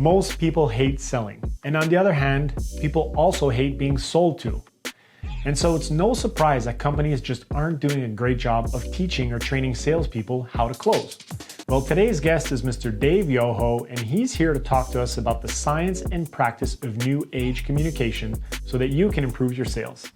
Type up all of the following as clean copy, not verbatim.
Most people hate selling, and on the other hand, people also hate being sold to. And so it's no surprise that companies just aren't doing a great job of teaching or training salespeople how to close. Well, today's guest is Mr. Dave Yoho, and he's here to talk to us about the science and practice of new age communication so that you can improve your sales.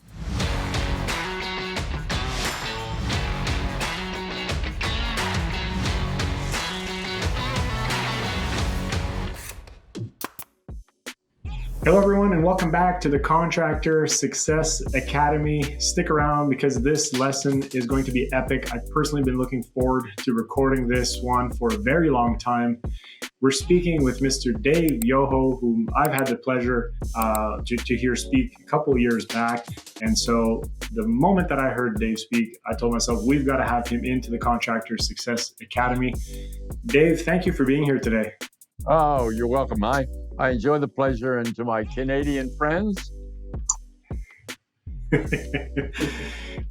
Hello everyone, and welcome back to the Contractor Success Academy. Stick around because this lesson is going to be epic. I've personally been looking forward to recording this one for a very long time. We're speaking with Mr. Dave Yoho, whom I've had the pleasure to hear speak a couple years back. And so the moment that I heard Dave speak, I told myself, we've got to have him into the Contractor Success Academy. Dave, thank you for being here today. Oh, you're welcome. I enjoy the pleasure, and to my Canadian friends.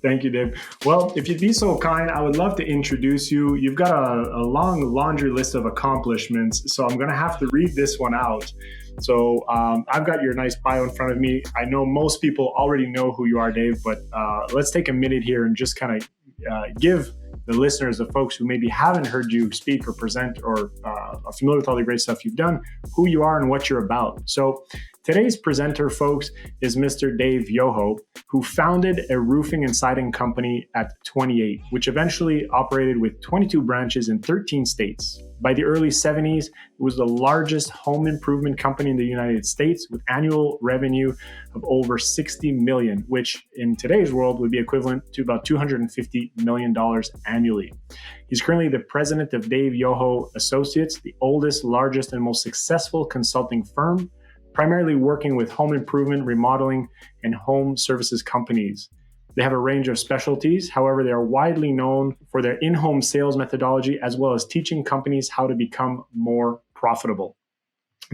Thank you, Dave. Well, if you'd be so kind, I would love to introduce you. You've got a long laundry list of accomplishments, so I'm going to have to read this one out. So I've got your nice bio in front of me. I know most people already know who you are, Dave, but let's take a minute here and just kind of give the listeners, the folks who maybe haven't heard you speak or present or are familiar with all the great stuff you've done, who you are and what you're about. So today's presenter, folks, is Mr. Dave Yoho, who founded a roofing and siding company at 28, which eventually operated with 22 branches in 13 states. By the early 70s, it was the largest home improvement company in the United States with annual revenue of over $60 million, which in today's world would be equivalent to about $250 million annually. He's currently the president of Dave Yoho Associates, the oldest, largest, and most successful consulting firm, primarily working with home improvement, remodeling, and home services companies. They have a range of specialties. However, they are widely known for their in-home sales methodology, as well as teaching companies how to become more profitable.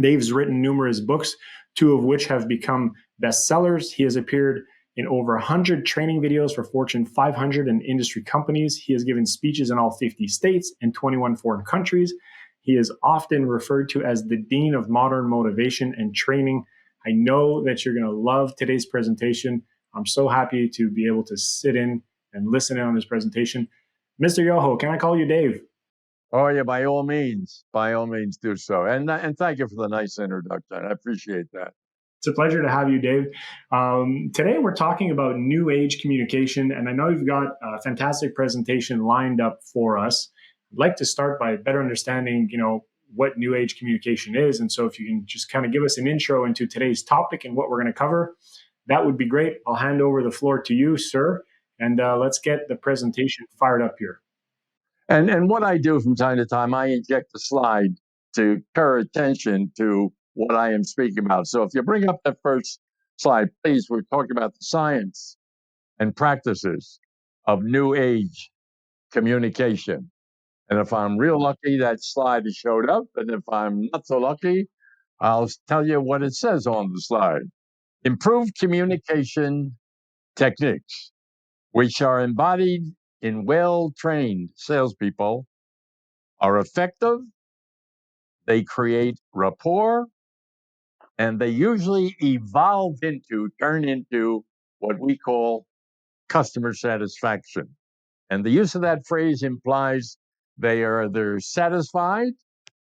Dave's written numerous books, two of which have become bestsellers. He has appeared in over 100 training videos for Fortune 500 and industry companies. He has given speeches in all 50 states and 21 foreign countries. He is often referred to as the Dean of Modern Motivation and Training. I know that you're going to love today's presentation. I'm so happy to be able to sit in and listen in on this presentation. Mr. Yoho, can I call you Dave? Oh, yeah, by all means do so. And thank you for the nice introduction. I appreciate that. It's a pleasure to have you, Dave. Today, we're talking about new age communication, and I know you've got a fantastic presentation lined up for us. I'd like to start by better understanding, what new age communication is. And so if you can just kind of give us an intro into today's topic and what we're going to cover, that would be great. I'll hand over the floor to you, sir, and let's get the presentation fired up here. And what I do from time to time, I inject a slide to call attention to what I am speaking about. So if you bring up that first slide, please, we're talking about the science and practices of new age communication. And if I'm real lucky, that slide has showed up. And if I'm not so lucky, I'll tell you what it says on the slide. Improved communication techniques, which are embodied in well-trained salespeople, are effective, they create rapport, and they usually turn into what we call customer satisfaction. And the use of that phrase implies they are either satisfied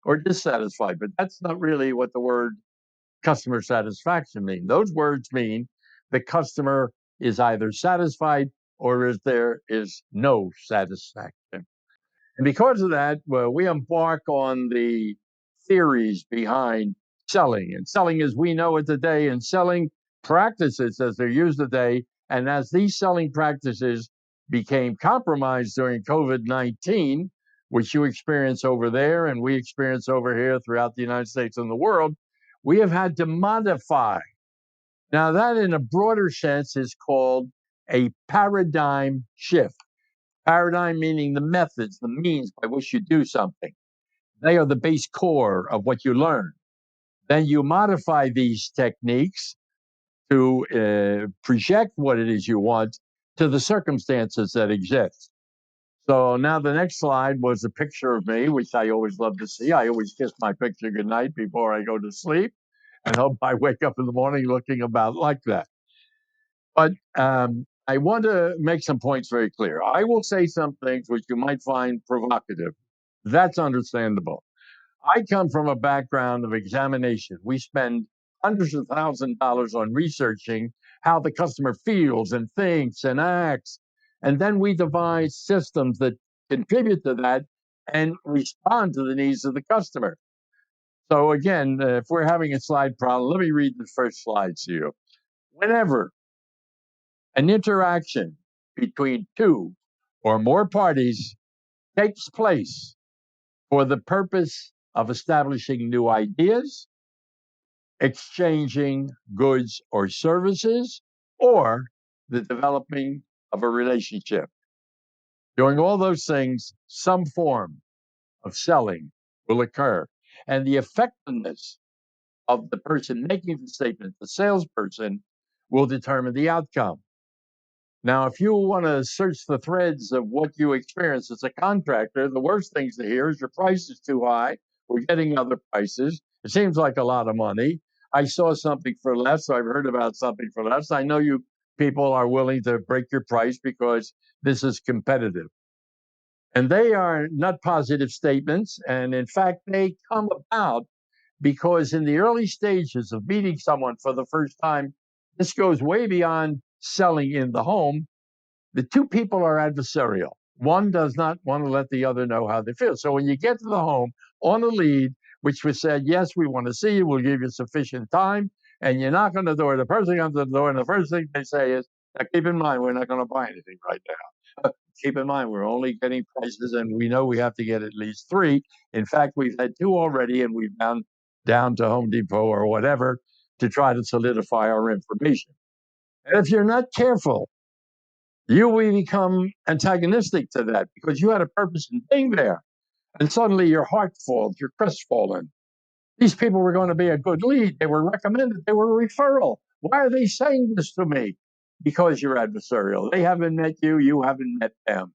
or dissatisfied, but that's not really what the word customer satisfaction means. Those words mean the customer is either satisfied or there is no satisfaction. And because of that, we embark on the theories behind selling. And selling as we know it today, and selling practices as they're used today. And as these selling practices became compromised during COVID-19, which you experience over there and we experience over here throughout the United States and the world, we have had to modify. Now, that in a broader sense is called a paradigm shift. Paradigm meaning the methods, the means by which you do something. They are the base core of what you learn. Then you modify these techniques to project what it is you want to the circumstances that exist. So now the next slide was a picture of me, which I always love to see. I always kiss my picture goodnight before I go to sleep and hope I wake up in the morning looking about like that. But I want to make some points very clear. I will say some things which you might find provocative. That's understandable. I come from a background of examination. We spend hundreds of thousands of dollars on researching how the customer feels and thinks and acts. And then we devise systems that contribute to that and respond to the needs of the customer. So again, if we're having a slide problem, let me read the first slide to you. Whenever an interaction between two or more parties takes place for the purpose of establishing new ideas, exchanging goods or services, or the developing of a relationship. Doing all those things, some form of selling will occur. And the effectiveness of the person making the statement, the salesperson, will determine the outcome. Now, if you want to search the threads of what you experience as a contractor, the worst things to hear is your price is too high. We're getting other prices. It seems like a lot of money. I saw something for less. I've heard about something for less. I know you people are willing to break your price because this is competitive. And they are not positive statements. And in fact, they come about because in the early stages of meeting someone for the first time, this goes way beyond selling in the home. The two people are adversarial. One does not want to let the other know how they feel. So when you get to the home on a lead, which was said, yes, we want to see you, we'll give you sufficient time, and you knock on the door, the person comes to the door, and the first thing they say is, now keep in mind, we're not going to buy anything right now. Keep in mind, we're only getting prices, and we know we have to get at least 3. In fact, we've had 2 already, and we've gone down to Home Depot or whatever to try to solidify our information. And if you're not careful, you will become antagonistic to that because you had a purpose in being there. And suddenly your heart falls, you're crestfallen. These people were going to be a good lead. They were recommended. They were a referral. Why are they saying this to me? Because you're adversarial. They haven't met you. You haven't met them.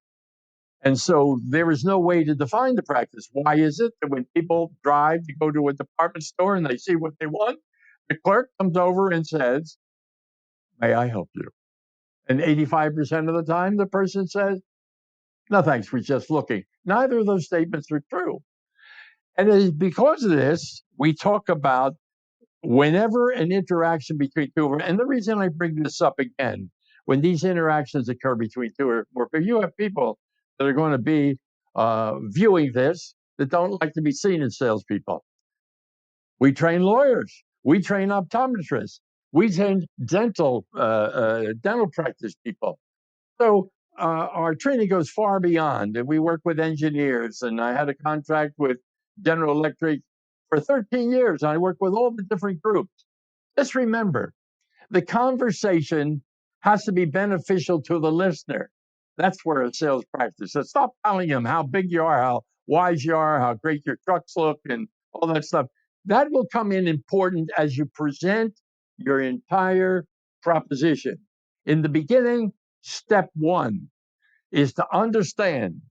And so there is no way to define the practice. Why is it that when people drive to go to a department store and they see what they want, the clerk comes over and says, may I help you? And 85% of the time, the person says, no, thanks, we're just looking. Neither of those statements are true. And because of this, we talk about whenever an interaction between two, and the reason I bring this up again, when these interactions occur between two or more people, you have people that are going to be viewing this that don't like to be seen as salespeople. We train lawyers. We train optometrists. We train dental practice people. So our training goes far beyond, and we work with engineers. And I had a contract with General Electric for 13 years. And I worked with all the different groups. Just remember, the conversation has to be beneficial to the listener. That's where a sales practice. So stop telling them how big you are, how wise you are, how great your trucks look, and all that stuff. That will come in important as you present your entire proposition. In the beginning, step 1 is to understand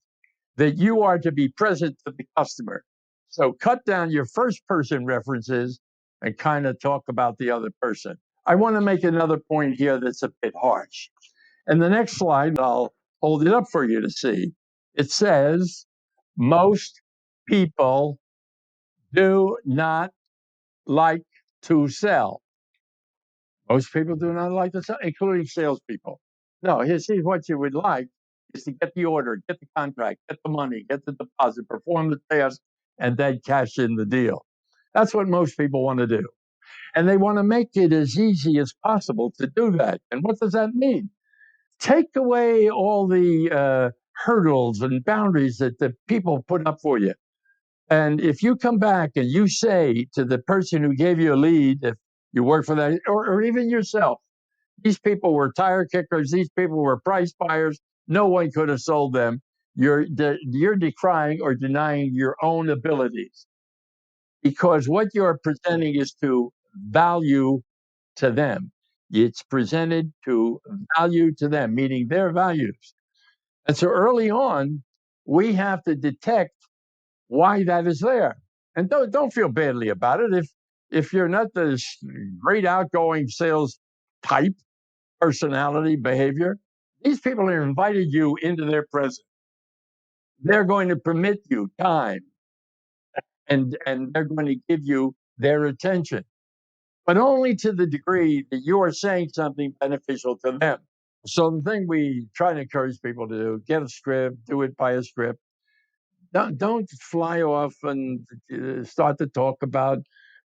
that you are to be present to the customer. So cut down your first person references and kind of talk about the other person. I want to make another point here that's a bit harsh. And the next slide, I'll hold it up for you to see. It says, most people do not like to sell. Most people do not like to sell, including salespeople. No, here's what you would like is to get the order, get the contract, get the money, get the deposit, perform the task, and then cash in the deal. That's what most people want to do. And they want to make it as easy as possible to do that. And what does that mean? Take away all the hurdles and boundaries that the people put up for you. And if you come back and you say to the person who gave you a lead, if you work for that, or even yourself, these people were tire kickers, these people were price buyers, no one could have sold them, you're decrying or denying your own abilities. Because what you're presenting is to value to them. It's presented to value to them, meaning their values. And so early on, we have to detect why that is there. And don't feel badly about it. If you're not the great outgoing sales type, personality, behavior, these people have invited you into their presence. They're going to permit you time, and they're going to give you their attention, but only to the degree that you are saying something beneficial to them. So the thing we try to encourage people to do, get a script, do it by a script. Don't fly off and start to talk about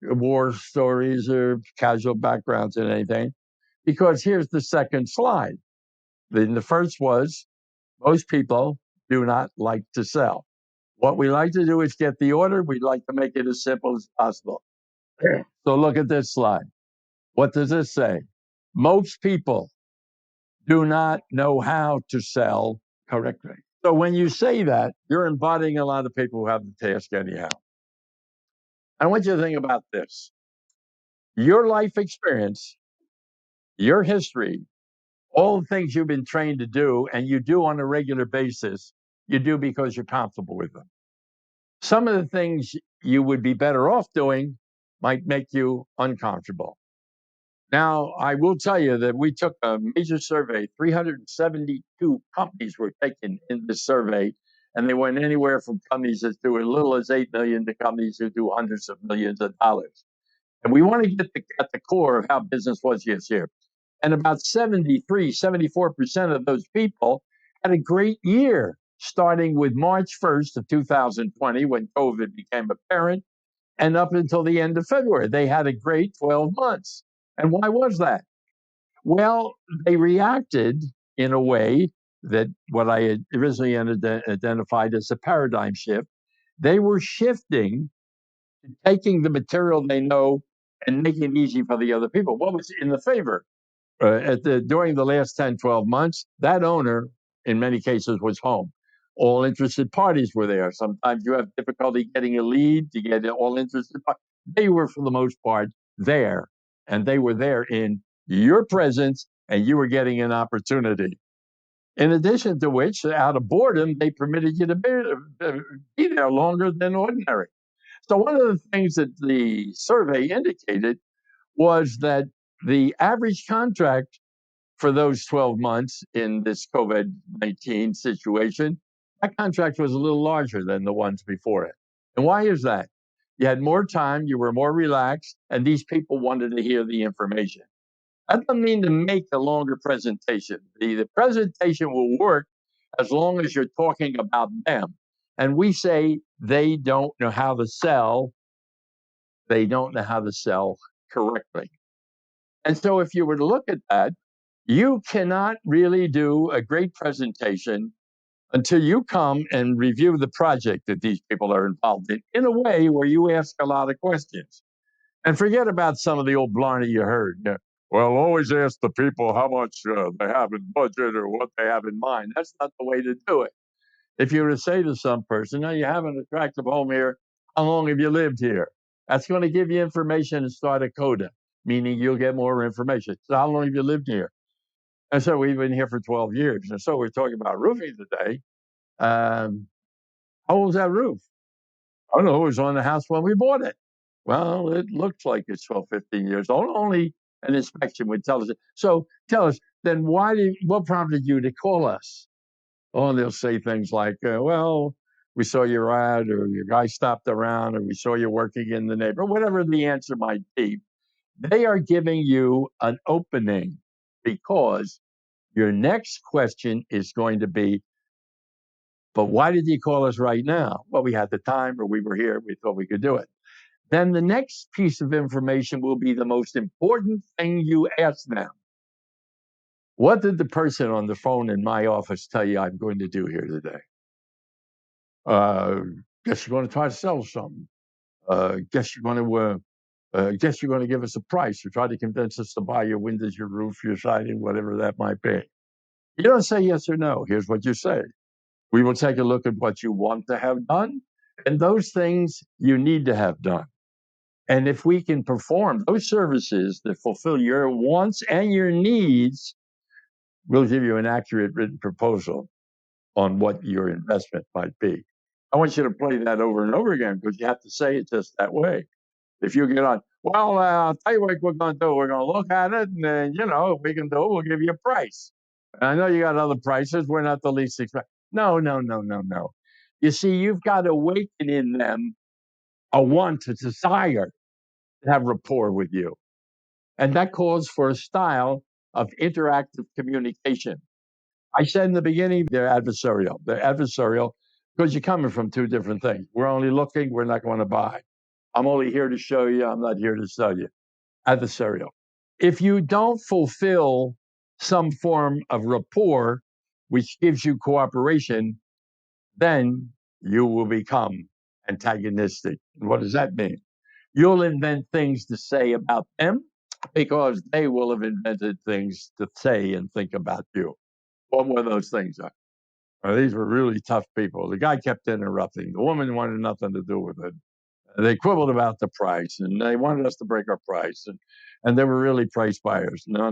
war stories or casual backgrounds and anything, because here's the second slide. The first was, most people do not like to sell. What we like to do is get the order. We'd like to make it as simple as possible. So look at this slide. What does this say? Most people do not know how to sell correctly. So when you say that, you're embodying a lot of people who have the task anyhow. I want you to think about this. Your life experience, your history, all the things you've been trained to do and you do on a regular basis, you do because you're comfortable with them. Some of the things you would be better off doing might make you uncomfortable. Now, I will tell you that we took a major survey. 372 companies were taken in this survey, and they went anywhere from companies that do as little as $8 million to companies that do hundreds of millions of dollars. And we want to get at the core of how business was this year. And about 74% of those people had a great year, starting with March 1st of 2020, when COVID became apparent, and up until the end of February. They had a great 12 months. And why was that? Well, they reacted in a way that what I had originally identified as a paradigm shift. They were shifting, taking the material they know and making it easy for the other people. What was in the favor? During the last 10, 12 months, that owner, in many cases, was home. All interested parties were there. Sometimes you have difficulty getting a lead to get all interested parties. They were, for the most part, there, and they were there in your presence, and you were getting an opportunity. In addition to which, out of boredom, they permitted you to be there longer than ordinary. So one of the things that the survey indicated was that the average contract for those 12 months in this COVID-19 situation, that contract was a little larger than the ones before it. And why is that? You had more time, you were more relaxed, and these people wanted to hear the information. That doesn't mean to make a longer presentation. The presentation will work as long as you're talking about them. And we say they don't know how to sell. They don't know how to sell correctly. And so if you were to look at that, you cannot really do a great presentation until you come and review the project that these people are involved in a way where you ask a lot of questions. And forget about some of the old blarney you heard. Yeah. Well, always ask the people how much they have in budget or what they have in mind. That's not the way to do it. If you were to say to some person, now you have an attractive home here, how long have you lived here? That's going to give you information and start a coda, meaning you'll get more information. So how long have you lived here? And so we've been here for 12 years. And so we're talking about roofing today. How old is that roof? I don't know. It was on the house when we bought it. Well, it looks like it's 12, 15 years old. Only an inspection would tell us. So tell us, then what prompted you to call us? Oh, they'll say things like, well, we saw your ad, or your guy stopped around, or we saw you working in the neighborhood, whatever the answer might be. They are giving you an opening because your next question is going to be, but why did you call us right now? Well, we had the time, or we were here, we thought we could do it. Then the next piece of information will be the most important thing you ask them. What did the person on the phone in my office tell you I'm going to do here today? Guess you're going to try to sell something. Guess you're going to give us a price or try to convince us to buy your windows, your roof, your siding, whatever that might be. You don't say yes or no. Here's what you say. We will take a look at what you want to have done and those things you need to have done. And if we can perform those services that fulfill your wants and your needs, we'll give you an accurate written proposal. on what your investment might be. I want you to play that over and over again because you have to say it just that way. If you get on, well, I'll tell you what we're going to do. We're going to look at it, and then, if we can do it, we'll give you a price. And I know you got other prices. We're not the least expensive. No. You see, you've got to awaken in them a want, a desire to have rapport with you. And that calls for a style of interactive communication. I said in the beginning, they're adversarial. They're adversarial because you're coming from two different things. We're only looking, we're not going to buy. I'm only here to show you, I'm not here to sell you. Adversarial. If you don't fulfill some form of rapport, which gives you cooperation, then you will become antagonistic. And what does that mean? You'll invent things to say about them because they will have invented things to say and think about you. What were those things? Well, these were really tough people. The guy kept interrupting. The woman wanted nothing to do with it. They quibbled about the price, and they wanted us to break our price, and they were really price buyers. No.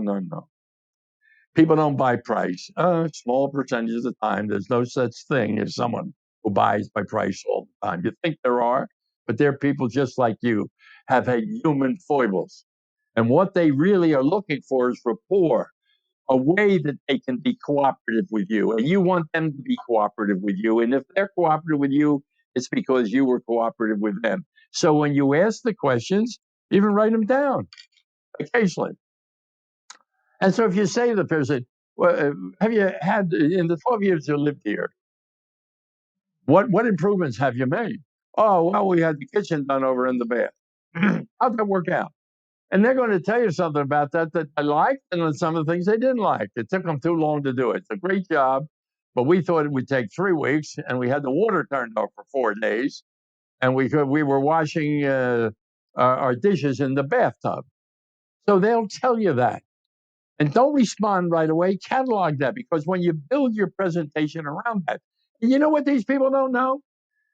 People don't buy price. A small percentage of the time. There's no such thing as someone who buys by price all the time. You think there are, but they're people just like you, have had human foibles. And what they really are looking for is rapport, a way that they can be cooperative with you. And you want them to be cooperative with you. And if they're cooperative with you, it's because you were cooperative with them. So when you ask the questions, even write them down occasionally. And so if you say to the person, well, have you had, in the 12 years you lived here, what improvements have you made? Oh, well, we had the kitchen done over in the bath. How'd that work out? And they're going to tell you something about that I liked and some of the things they didn't like. It took them too long to do it. It's a great job, but we thought it would take 3 weeks, and we had the water turned off for 4 days, and we were washing our dishes in the bathtub. So they'll tell you that. And don't respond right away. Catalog that, because when you build your presentation around that, you know what these people don't know?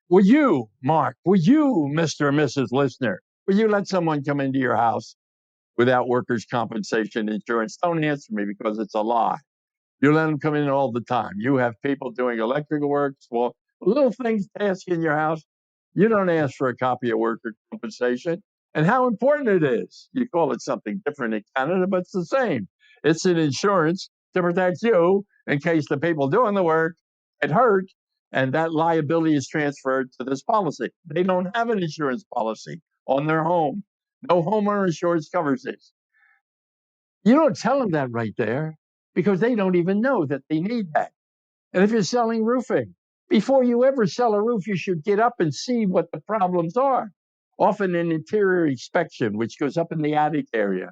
Would you, Mark, would you, Mr. or Mrs. Listener, would you let someone come into your house without workers' compensation insurance? Don't answer me because it's a lie. You let them come in all the time. You have people doing electrical work, well, little things to ask in your house. You don't ask for a copy of workers' compensation. And how important it is. You call it something different in Canada, but it's the same. It's an insurance to protect you in case the people doing the work get hurt, and that liability is transferred to this policy. They don't have an insurance policy on their home. No homeowner insurance covers this. You don't tell them that right there because they don't even know that they need that. And if you're selling roofing, before you ever sell a roof, you should get up and see what the problems are. Often an interior inspection, which goes up in the attic area.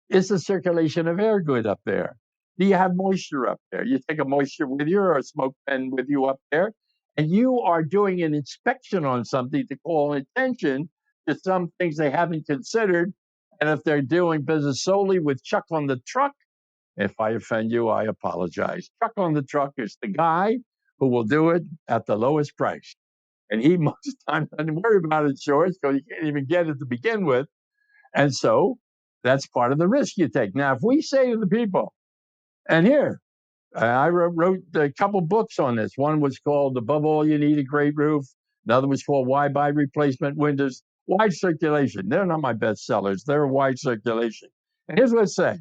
Is the circulation of air good up there? Do you have moisture up there? You take a moisture with you or a smoke pen with you up there, and you are doing an inspection on something to call attention to some things they haven't considered. And if they're doing business solely with Chuck on the truck, if I offend you, I apologize. Chuck on the truck is the guy who will do it at the lowest price. And he most times doesn't worry about insurance because you can't even get it to begin with. And so that's part of the risk you take. Now, if we say to the people, and here, I wrote a couple books on this. One was called Above All You Need a Great Roof. Another was called Why Buy Replacement Windows. Wide circulation. They're not my best sellers. They're wide circulation. And here's what it says.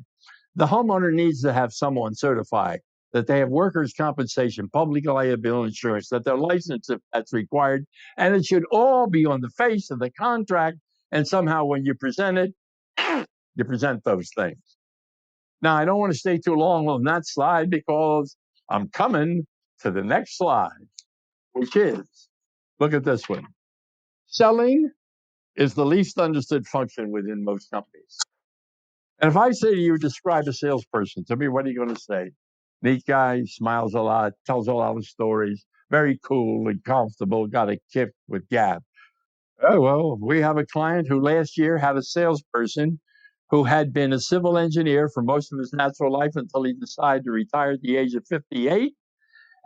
The homeowner needs to have someone certify that they have workers' compensation, public liability insurance, that they're licensed if that's required, and it should all be on the face of the contract. And somehow when you present it, you present those things. Now, I don't want to stay too long on that slide because I'm coming to the next slide, which is, look at this one. Selling is the least understood function within most companies. And if I say to you, describe a salesperson, to me, what are you going to say? Neat guy, smiles a lot, tells a lot of stories, very cool and comfortable, got a gift with gab. Oh, well, we have a client who last year had a salesperson who had been a civil engineer for most of his natural life until he decided to retire at the age of 58.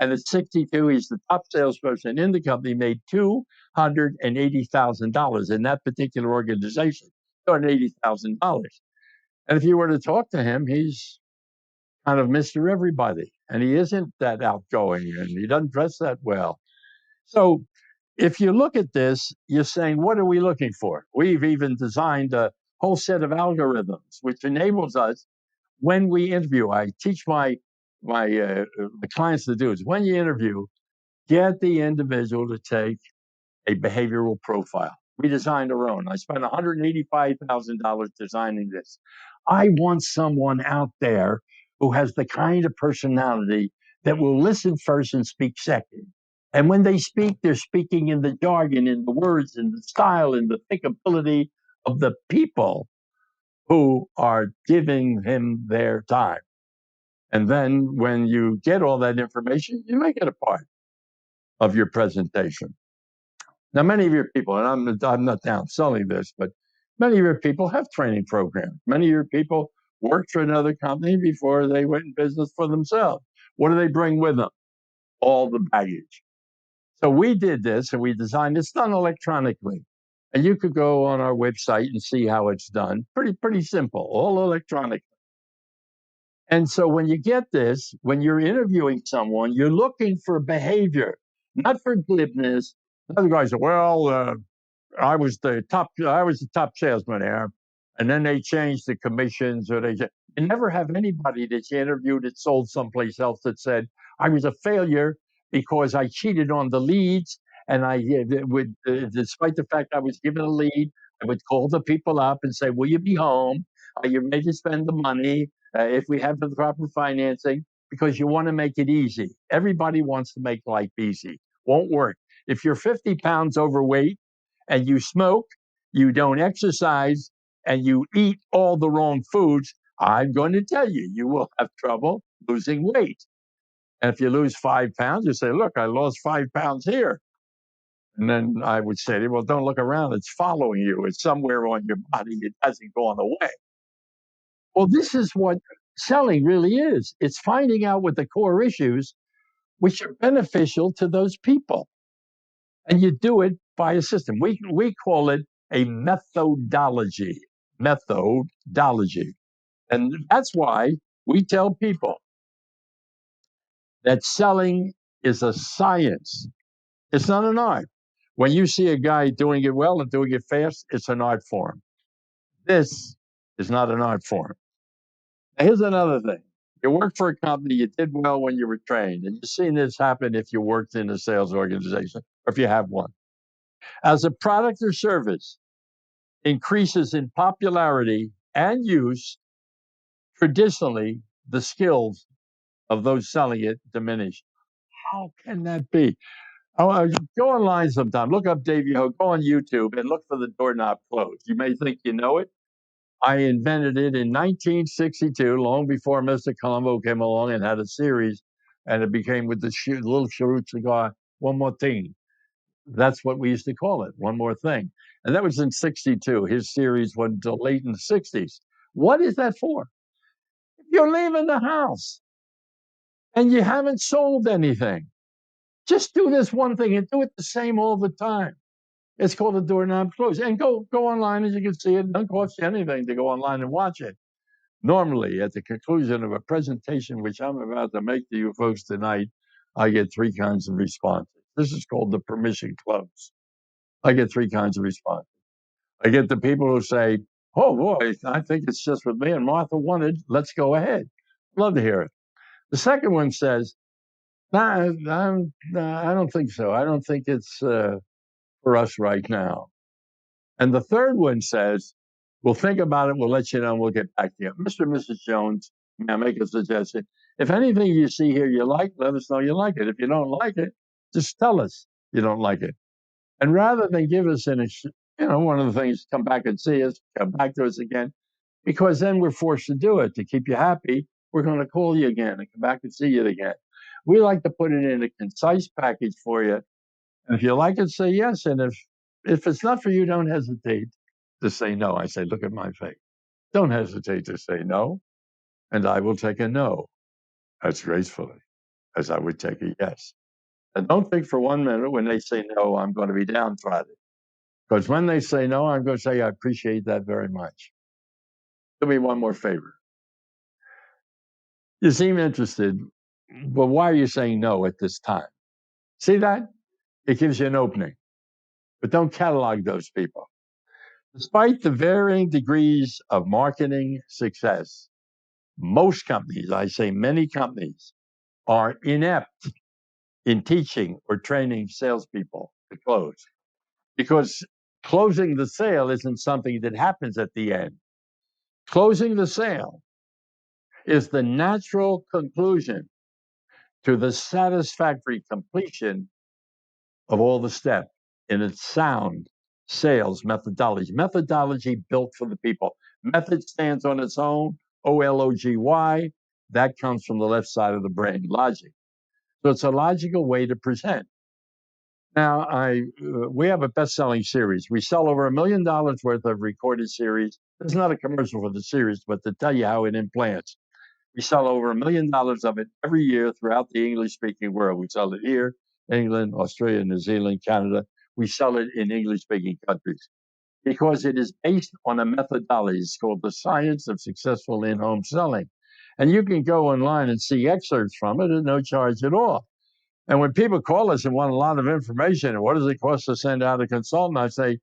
And at 62, he's the top salesperson in the company, made $280,000 in that particular organization, $280,000. And if you were to talk to him, he's kind of Mr. Everybody, and he isn't that outgoing, and he doesn't dress that well. So if you look at this, you're saying, what are we looking for? We've even designed a whole set of algorithms which enables us when we interview. I teach my clients to do is when you interview, get the individual to take a behavioral profile. We designed our own. I spent $185,000 designing this. I want someone out there who has the kind of personality that will listen first and speak second. And when they speak, they're speaking in the jargon, in the words, in the style, in the thinkability of the people who are giving him their time. And then when you get all that information, you make it a part of your presentation. Now, many of your people, and I'm not downselling this, but many of your people have training programs. Many of your people worked for another company before they went in business for themselves. What do they bring with them? All the baggage. So we did this and we designed it's done electronically. And you could go on our website and see how it's done. Pretty simple, all electronic. And so when you get this, when you're interviewing someone, you're looking for behavior, not for glibness. Other guys say, well, I was the top salesman there, and then they changed the commissions, or you never have anybody that you interviewed that sold someplace else that said I was a failure because I cheated on the leads, and I would, despite the fact I was given a lead, I would call the people up and say, "Will you be home? Are you ready to spend the money? If we have the proper financing?" Because you want to make it easy. Everybody wants to make life easy. Won't work. If you're 50 pounds overweight and you smoke, you don't exercise, and you eat all the wrong foods, I'm going to tell you, you will have trouble losing weight. And if you lose 5 pounds, you say, look, I lost 5 pounds here. And then I would say to you, well, don't look around. It's following you. It's somewhere on your body. It hasn't gone away. Well, this is what selling really is. It's finding out what the core issues which are beneficial to those people. And you do it by a system. We call it a methodology. Methodology. And that's why we tell people that selling is a science. It's not an art. When you see a guy doing it well and doing it fast, it's an art form. This is not an art form. Now, here's another thing. You work for a company, you did well when you were trained, and you've seen this happen if you worked in a sales organization or if you have one. As a product or service increases in popularity and use, traditionally, the skills of those selling it diminish. How can that be? Go online sometime. Look up Dave Yoho. Go on YouTube and look for the doorknob close. You may think you know it. I invented it in 1962, long before Mr. Colombo came along and had a series, and it became with the little cheroot cigar, one more thing. That's what we used to call it, one more thing. And that was in 62. His series went until late in the 60s. What is that for? If you're leaving the house and you haven't sold anything, just do this one thing and do it the same all the time. It's called a doorknob close. And go online, as you can see. It doesn't cost you anything to go online and watch it. Normally, at the conclusion of a presentation, which I'm about to make to you folks tonight, I get 3 kinds of responses. This is called the permission close. I get 3 kinds of responses. I get the people who say, oh boy, I think it's just with me and Martha wanted, let's go ahead. Love to hear it. The second one says, nah, I don't think so. I don't think it's for us right now. And the third one says, we'll think about it, we'll let you know, and we'll get back to you. Mr. and Mrs. Jones, may I make a suggestion? If anything you see here you like, let us know you like it. If you don't like it, just tell us you don't like it. And rather than give us one of the things, come back and see us, come back to us again, because then we're forced to do it. To keep you happy, we're going to call you again and come back and see you again. We like to put it in a concise package for you. And if you like it, say yes. And if it's not for you, don't hesitate to say no. I say, look at my face. Don't hesitate to say no. And I will take a no as gracefully as I would take a yes. And don't think for 1 minute when they say no, I'm going to be downtrodden. Because when they say no, I'm going to say, I appreciate that very much. Do me one more favor. You seem interested, but why are you saying no at this time? See that? It gives you an opening. But don't catalog those people. Despite the varying degrees of marketing success, most companies, I say many companies, are inept in teaching or training salespeople to close. Because closing the sale isn't something that happens at the end. Closing the sale is the natural conclusion to the satisfactory completion of all the steps in its sound sales methodology. Methodology built for the people. Method stands on its own, OLOGY. That comes from the left side of the brain, logic. So it's a logical way to present. Now, we have a best-selling series. We sell over $1 million worth of recorded series. There's not a commercial for the series, but to tell you how it implants. We sell over $1 million of it every year throughout the English-speaking world. We sell it here, England, Australia, New Zealand, Canada. We sell it in English-speaking countries because it is based on a methodology. It's called the science of successful in-home selling. And you can go online and see excerpts from it at no charge at all. And when people call us and want a lot of information, what does it cost to send out a consultant? I say,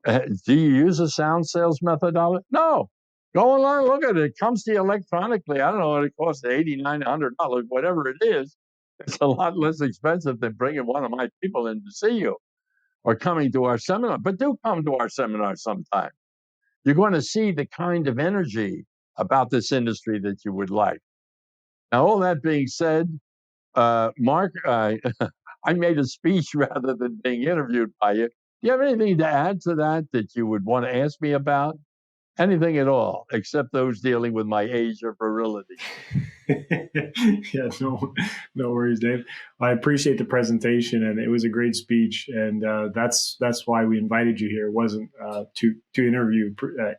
do you use a sound sales methodology? No. Go online, look at it. It comes to you electronically. I don't know what it costs, $89, $100, whatever it is. It's a lot less expensive than bringing one of my people in to see you or coming to our seminar. But do come to our seminar sometime. You're going to see the kind of energy about this industry that you would like. Now, all that being said, Mark, I made a speech rather than being interviewed by you. Do you have anything to add to that you would want to ask me about? Anything at all, except those dealing with my age or virility. Yeah, no worries, Dave. I appreciate the presentation, and it was a great speech. And that's why we invited you here. It wasn't to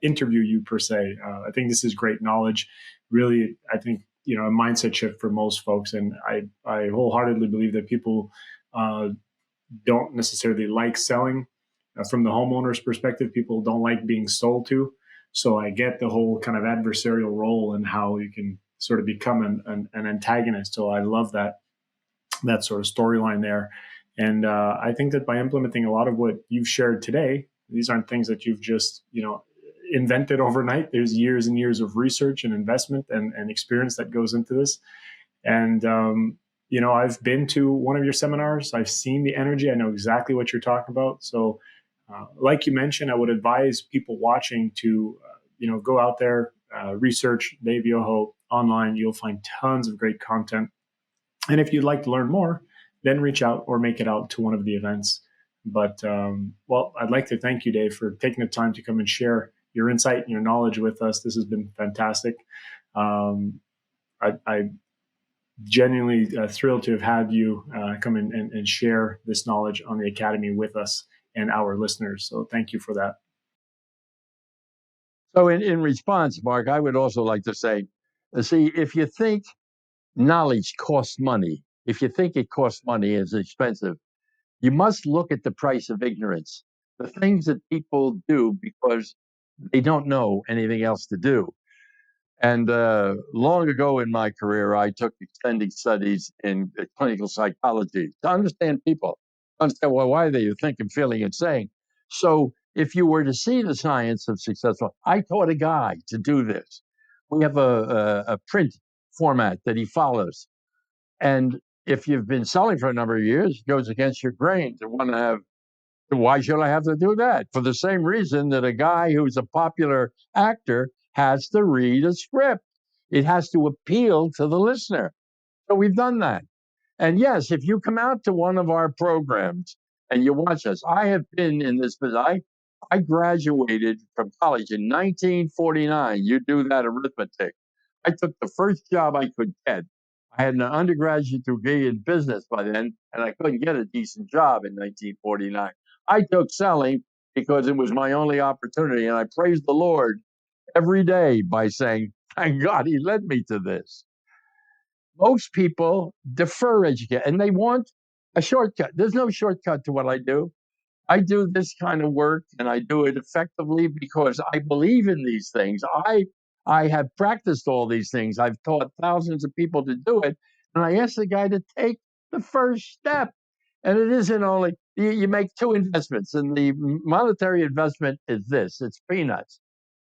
interview you per se. I think this is great knowledge. Really, I think a mindset shift for most folks, and I wholeheartedly believe that people don't necessarily like selling. From the homeowner's perspective, people don't like being sold to. So I get the whole kind of adversarial role and how you can sort of become an antagonist. So I love that sort of storyline there. And I think that by implementing a lot of what you've shared today, these aren't things that you've just, invented overnight. There's years and years of research and investment and experience that goes into this. And, I've been to one of your seminars. I've seen the energy. I know exactly what you're talking about. So like you mentioned, I would advise people watching to, go out there, research Dave Yoho online. You'll find tons of great content. And if you'd like to learn more, then reach out or make it out to one of the events. But, I'd like to thank you, Dave, for taking the time to come and share your insight and your knowledge with us. This has been fantastic. I genuinely thrilled to have had you come in and share this knowledge on the Academy with us and our listeners. So thank you for that. So in response, Mark, I would also like to say, see, if you think knowledge costs money, if you think it costs money, it's expensive, you must look at the price of ignorance, the things that people do because they don't know anything else to do. And long ago in my career, I took extended studies in clinical psychology to understand people, understand why are they thinking, feeling, and saying. So if you were to see the science of successful, I taught a guy to do this. We have a print format that he follows. And if you've been selling for a number of years, it goes against your grain to want to have. Why should I have to do that? For the same reason that a guy who's a popular actor has to read a script. It has to appeal to the listener. So we've done that. And yes, if you come out to one of our programs and you watch us, I have been in this business. I graduated from college in 1949. You do that arithmetic. I took the first job I could get. I had an undergraduate degree in business by then, and I couldn't get a decent job in 1949. I took selling because it was my only opportunity, and I praise the Lord every day by saying, thank God he led me to this. Most people defer education, and they want a shortcut. There's no shortcut to what I do. I do this kind of work, and I do it effectively because I believe in these things. I have practiced all these things. I've taught thousands of people to do it. And I asked the guy to take the first step. And it isn't only, you make two investments, and the monetary investment is this, it's peanuts.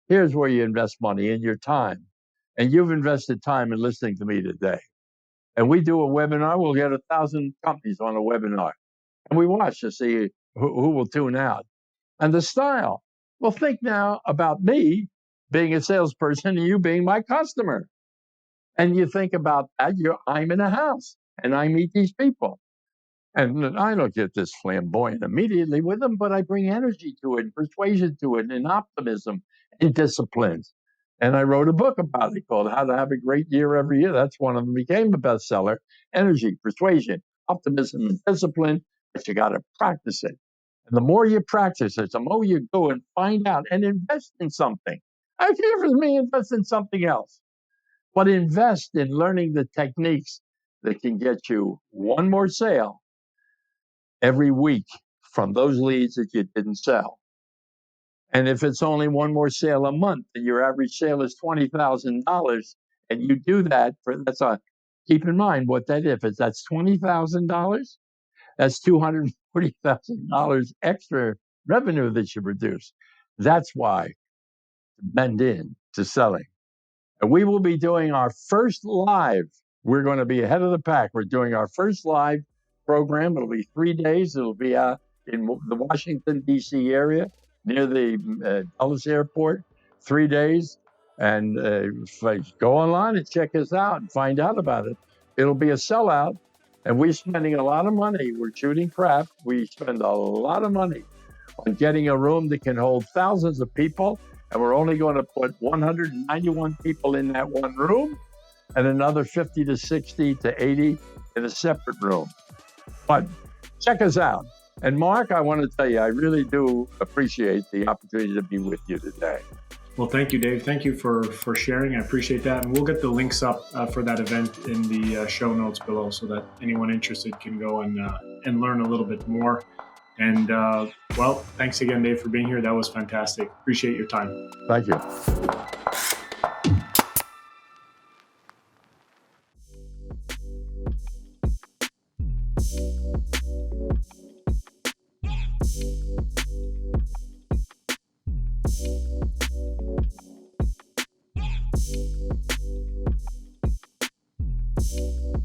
Here's where you invest money in your time. And you've invested time in listening to me today. And we do a webinar, we'll get 1,000 companies on a webinar. And we watch to see who will tune out. And the style. Well, think now about me being a salesperson and you being my customer. And you think about that, I'm in a house and I meet these people. And I don't get this flamboyant immediately with them, but I bring energy to it, and persuasion to it, and optimism and discipline. And I wrote a book about it called How to Have a Great Year Every Year. That's one of them, became a bestseller. Energy, persuasion, optimism, and discipline, but you got to practice it. And the more you practice it, the more you go and find out and invest in something. I care for me, invest in something else. But invest in learning the techniques that can get you one more sale every week from those leads that you didn't sell. And if it's only one more sale a month and your average sale is $20,000, and you do that keep in mind what that is. If that's $20,000, that's $240,000 extra revenue that you produce. That's why bend in to selling. And we will be doing our first live. We're going to be ahead of the pack. We're doing our first live program. It'll be 3 days. It'll be out in the Washington, D.C. area near the Dulles Airport, 3 days. And go online and check us out and find out about it. It'll be a sellout. And we're spending a lot of money. We're shooting crap. We spend a lot of money on getting a room that can hold thousands of people. And we're only going to put 191 people in that one room and another 50 to 60 to 80 in a separate room. But check us out. And Mark, I want to tell you, I really do appreciate the opportunity to be with you today. Well, thank you, Dave. Thank you for sharing. I appreciate that. And we'll get the links up for that event in the show notes below so that anyone interested can go and learn a little bit more. And well, thanks again, Dave, for being here. That was fantastic. Appreciate your time. Thank you.